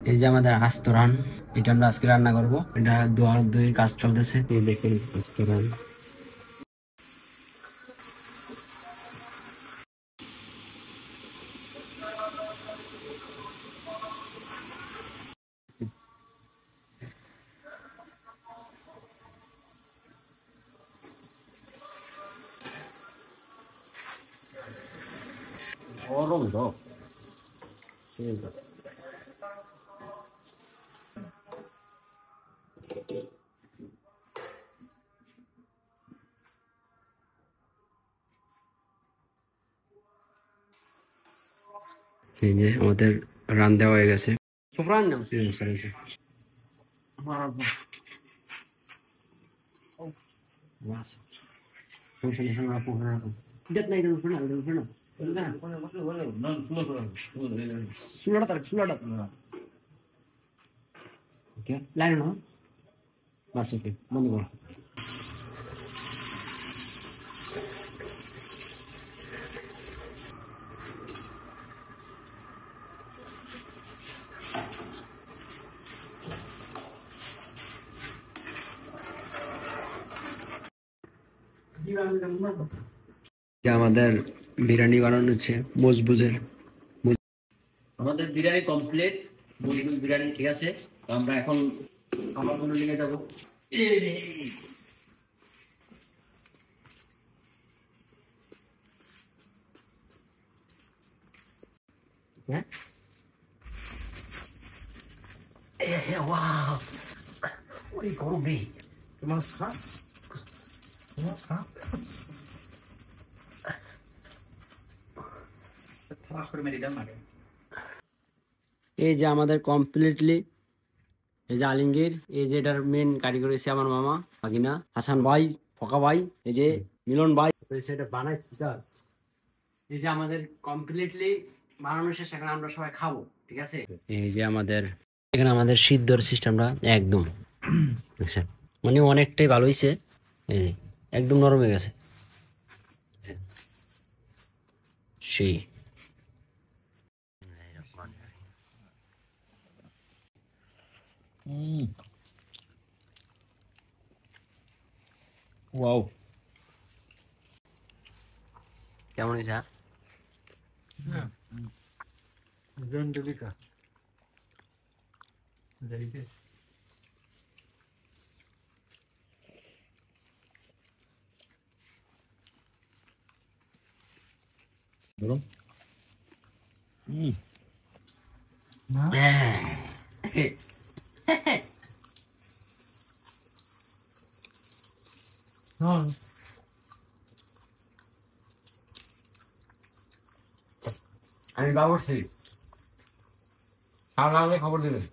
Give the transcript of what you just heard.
এই যে আমাদের আস্তরান, এটা আমরা আজকে রান্না করব। এটা দোয়ার দইয়ের কাজ চলতেছে। এই দেখুন আস্তরান। গরম তো। এই যে আমাদের রান দেওয়া হয়ে গেছে। সুফরান নাম স্যার। লাইন বাস ওকে বন্ধ করো। আমাদের বিরিয়ানি বানানো হচ্ছে মজবুজের। আমাদের বিরিয়ানি কমপ্লিট, মজবুজ বিরিয়ানি। ঠিক আছে, তো আমরা এখন খাবার জন্য নিয়ে যাবো। হ্যাঁ, ওয়াও, ওরে গরম রে। তোমার খা, তোমার খা। এই যে আমাদের কমপ্লিটলি, এই যে আলিঙ্গের, এই যে এটার মেন কারিগর হচ্ছে আমার মামা ভাগিনা হাসান ভাই, ফকা ভাই, এই যে মিলন ভাই, সেটা বানাই। এই যে আমাদের কমপ্লিটলি বানানো শেষ, এখন আমরা সবাই খাবো। ঠিক আছে, এই যে আমাদের এখানে আমাদের সিদ্ধর সিস্টেমটা একদম আচ্ছা, মানে অনেকটাই ভালো হয়েছে। এই যে একদম নরম হয়ে গেছে সেই। ওয়াও, কেমন হয়েছে? বলুন। আমি বাবুর্চি, খাওয়া লাগলে খবর দেবেন।